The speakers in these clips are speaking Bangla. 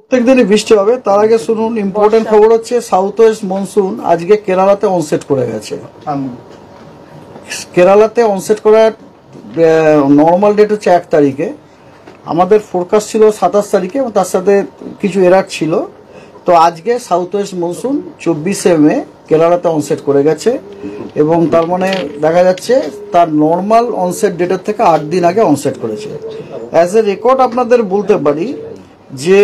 প্রত্যেক দিনই বৃষ্টি হবে। তার আগে শুনুন ইম্পর্টেন্ট খবর হচ্ছে সাউথ ওয়েস্ট মনসুন আজকে কেরালাতে অনসেট করে গেছে। কেরালাতে অনসেট করার নর্মাল ডেট হচ্ছে 1 তারিখে, আমাদের ফোরকাস্ট ছিল 27 তারিখে এবং তার সাথে কিছু এরার ছিল। তো আজকে সাউথ ওয়েস্ট মনসুন 24শে মে কেরালাতে অনসেট করে গেছে এবং তার মানে দেখা যাচ্ছে তার নর্মাল অনসেট ডেটের থেকে 8 দিন আগে অনসেট করেছে। অ্যাজ এ রেকর্ড আপনাদের বলতে পারি যে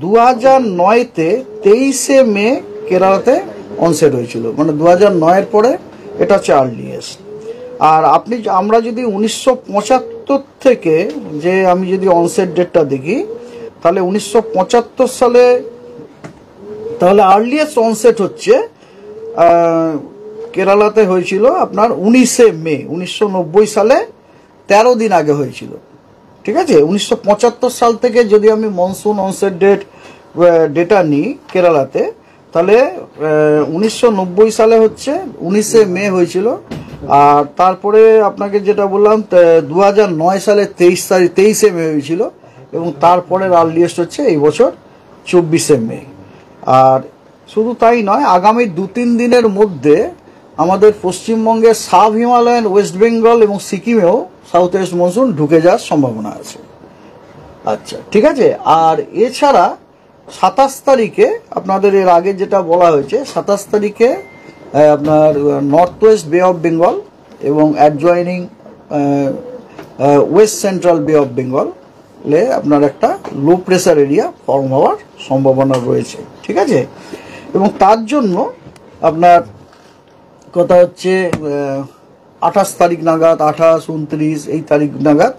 2009-তে 23শে মে কেরালাতে অনসেট হয়েছিল, মানে 2009-এর পরে এটা হচ্ছে আর্লিয়েস্ট। আর আমরা যদি 1975 থেকে যে আমি যদি অনসেট ডেটটা দেখি তাহলে 1975 সালে তাহলে আর্লিয়েস্ট অনসেট হচ্ছে কেরালাতে হয়েছিল আপনার 19শে মে 1990 সালে, 13 দিন আগে হয়েছিল। ঠিক আছে, 1975 সাল থেকে যদি আমি মনসুন অনসেট ডেটা নিই কেরালাতে তাহলে 1990 সালে হচ্ছে 19শে মে হয়েছিল। আর তারপরে আপনাকে যেটা বললাম 2009 সালে 23শে মে হয়েছিল এবং তারপরে আর্লিয়েস্ট হচ্ছে এই বছর 24শে মে। আর শুধু তাই নয়, আগামী 2-3 দিনের মধ্যে আমাদের পশ্চিমবঙ্গের সাব হিমালয়ান, ওয়েস্ট বেঙ্গল এবং সিকিমেও সাউথ ওয়েস্ট মনসুন ঢুকে যাওয়ার সম্ভাবনা আছে। আচ্ছা, ঠিক আছে। আর এছাড়া 27 তারিখে আপনাদের এর আগে যেটা বলা হয়েছে, 27 তারিখে আপনার নর্থ ওয়েস্ট বে অফ বেঙ্গল এবং অ্যাডজয়নিং ওয়েস্ট সেন্ট্রাল বে অফ বেঙ্গলে আপনার একটা লো প্রেসার এরিয়া ফর্ম হওয়ার সম্ভাবনা রয়েছে। ঠিক আছে, এবং তার জন্য আপনার কথা হচ্ছে 28 তারিখ নাগাদ, 28, 29 এই তারিখ নাগাদ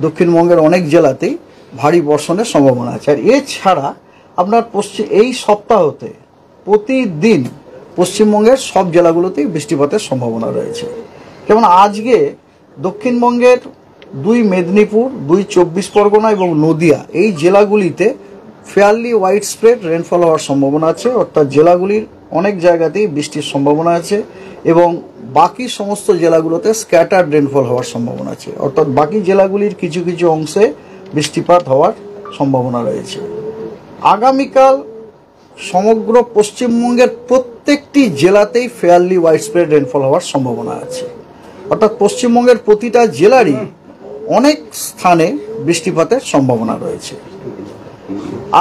দক্ষিণবঙ্গের অনেক জেলাতেই ভারী বর্ষণের সম্ভাবনা আছে। আর এছাড়া আপনার এই সপ্তাহতে প্রতিদিন পশ্চিমবঙ্গের সব জেলাগুলোতেই বৃষ্টিপাতের সম্ভাবনা রয়েছে। যেমন আজকে দক্ষিণবঙ্গের 2 মেদিনীপুর, 2 24 পরগনা এবং নদিয়া এই জেলাগুলিতে ফেয়ারলি ওয়াইড স্প্রেড রেনফল হওয়ার সম্ভাবনা আছে, অর্থাৎ জেলাগুলির অনেক জায়গাতেই বৃষ্টির সম্ভাবনা আছে এবং বাকি সমস্ত জেলাগুলোতে স্ক্যাটার্ড রেনফল হওয়ার সম্ভাবনা আছে, অর্থাৎ বাকি জেলাগুলির কিছু কিছু অংশে বৃষ্টিপাত হওয়ার সম্ভাবনা রয়েছে। আগামীকাল সমগ্র পশ্চিমবঙ্গের প্রত্যেকটি জেলাতেই ফেয়ারলি ওয়াইড স্প্রেড রেনফল হওয়ার সম্ভাবনা আছে, অর্থাৎ পশ্চিমবঙ্গের প্রতিটা জেলারই অনেক স্থানে বৃষ্টিপাতের সম্ভাবনা রয়েছে।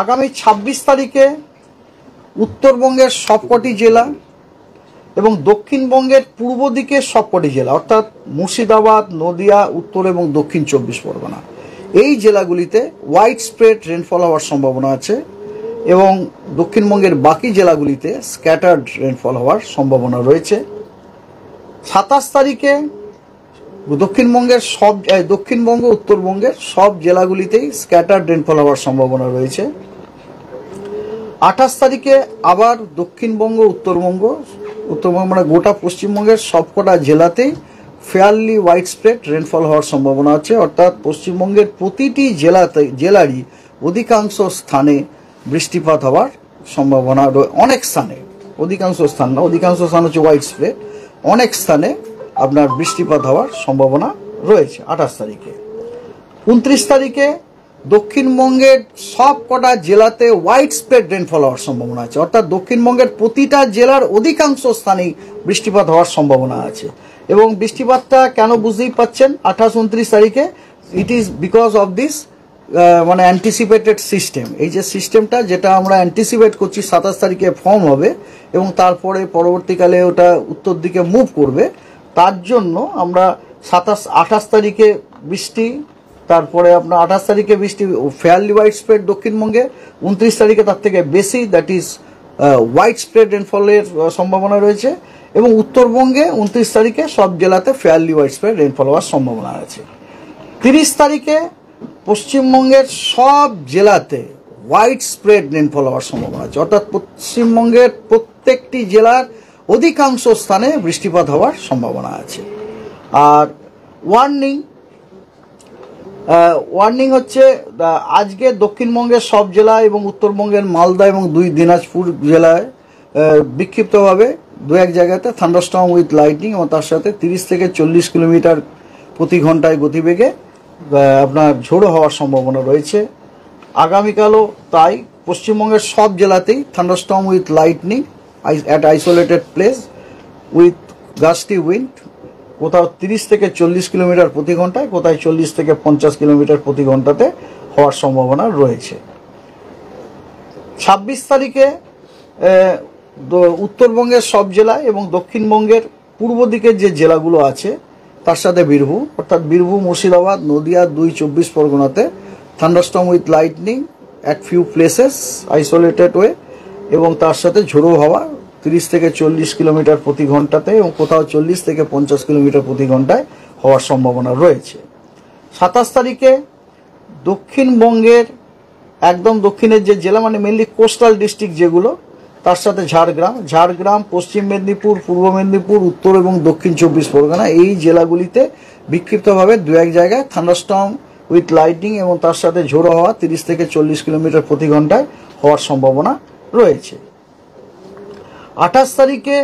আগামী 26 তারিখে উত্তরবঙ্গের সবকটি জেলা এবং দক্ষিণবঙ্গের পূর্ব দিকের সবকটি জেলা, অর্থাৎ মুর্শিদাবাদ, নদিয়া, উত্তর এবং দক্ষিণ 24 পরগনা এই জেলাগুলিতে ওয়াইড স্প্রেড রেনফল হওয়ার সম্ভাবনা আছে এবং দক্ষিণবঙ্গের বাকি জেলাগুলিতে স্ক্যাটার্ড রেনফল হওয়ার সম্ভাবনা রয়েছে। 27 তারিখে দক্ষিণবঙ্গ, উত্তরবঙ্গের সব জেলাগুলিতেই স্ক্যাটার্ড রেনফল হওয়ার সম্ভাবনা রয়েছে। 28 তারিখে আবার দক্ষিণবঙ্গ, উত্তরবঙ্গ মানে গোটা পশ্চিমবঙ্গের সবকটা জেলাতেই ফেয়ারলি ওয়াইড স্প্রেড রেনফল হওয়ার সম্ভাবনা আছে, অর্থাৎ পশ্চিমবঙ্গের প্রতিটি জেলারই অধিকাংশ স্থানে বৃষ্টিপাত হওয়ার সম্ভাবনা, অনেক স্থানে, অধিকাংশ স্থান না, অধিকাংশ স্থান হচ্ছে ওয়াইড স্প্রেড, অনেক স্থানে আপনার বৃষ্টিপাত হওয়ার সম্ভাবনা রয়েছে 28 তারিখে। 29 তারিখে দক্ষিণবঙ্গের সব কটা জেলাতে ওয়াইড স্প্রেড রেনফল হওয়ার সম্ভাবনা আছে, অর্থাৎ দক্ষিণবঙ্গের প্রতিটা জেলার অধিকাংশ স্থানেই বৃষ্টিপাত হওয়ার সম্ভাবনা আছে। এবং বৃষ্টিপাতটা কেন বুঝতেই পাচ্ছেন 28-29 তারিখে, it is because of this মানে অ্যান্টিসিপেটেড সিস্টেম। এই যে সিস্টেমটা যেটা আমরা অ্যান্টিসিপেট করছি 27 তারিখে ফর্ম হবে এবং তারপরে পরবর্তীকালে ওটা উত্তর দিকে মুভ করবে, তার জন্য আমরা 28 তারিখে বৃষ্টি, তারপরে আপনার 28 তারিখে বৃষ্টি ফেয়ারলি ওয়াইড স্প্রেড দক্ষিণবঙ্গে, 29 তারিখে তার থেকে বেশি, দ্যাট ইজ ওয়াইড স্প্রেড রেনফলের সম্ভাবনা রয়েছে এবং উত্তরবঙ্গে 29 তারিখে সব জেলাতে ফেয়ারলি ওয়াইড স্প্রেড রেনফল হওয়ার সম্ভাবনা আছে। 30 তারিখে পশ্চিমবঙ্গের সব জেলাতে ওয়াইড স্প্রেড রেনফল হওয়ার সম্ভাবনা আছে, অর্থাৎ পশ্চিমবঙ্গের প্রত্যেকটি জেলার অধিকাংশ স্থানে বৃষ্টিপাত হওয়ার সম্ভাবনা আছে। আর ওয়ার্নিং হচ্ছে আজকে দক্ষিণবঙ্গের সব জেলা এবং উত্তরবঙ্গের মালদা এবং 2 দিনাজপুর জেলায় বিক্ষিপ্তভাবে 2-1 জায়গাতে থান্ডারস্টর্ম উইথ লাইটনিং এবং তার সাথে 30 থেকে 40 কিলোমিটার প্রতি ঘন্টায় গতিবেগে আপনার ঝোড়ো হওয়ার সম্ভাবনা রয়েছে। আগামীকালও তাই পশ্চিমবঙ্গের সব জেলাতেই thunderstorm with lightning at isolated place with gusty wind, কোথাও 30 থেকে 40 কিলোমিটার প্রতি ঘন্টায়, কোথায় 40 থেকে 50 কিলোমিটার প্রতি ঘন্টাতে হওয়ার সম্ভাবনা রয়েছে। 26 তারিখে উত্তরবঙ্গের সব জেলায় এবং দক্ষিণবঙ্গের পূর্ব দিকের যে জেলাগুলো আছে তার সাথে বীরভূম, অর্থাৎ বীরভূম, মুর্শিদাবাদ, নদিয়া, 2 24 পরগনাতে thunderstorm with lightning at few places isolated way, এবং তার সাথে ঝোড়ো হাওয়া 30 থেকে 40 কিলোমিটার প্রতি ঘন্টাতে এবং কোথাও 40 থেকে 50 কিলোমিটার প্রতি ঘন্টায় হওয়ার সম্ভাবনা রয়েছে। 27 তারিখে দক্ষিণবঙ্গের একদম দক্ষিণের যে জেলা, মানে মেনলি কোস্টাল ডিস্ট্রিক্ট যেগুলো, তার সাথে ঝাড়গ্রাম, পশ্চিম মেদিনীপুর, পূর্ব মেদিনীপুর, উত্তর এবং দক্ষিণ 24 পরগনা, এই জেলাগুলিতে বিক্ষিপ্তভাবে 2-1 জায়গায় থান্ডারস্টর্ম উইথ লাইটনিং এবং তার সাথে ঝোড়ো হাওয়া 30 থেকে 40 কিলোমিটার প্রতি ঘন্টায় হওয়ার সম্ভাবনা রয়েছে। 28 তারিখে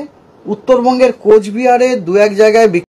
উত্তরবঙ্গের কোচবিহারে 2-1 জায়গায়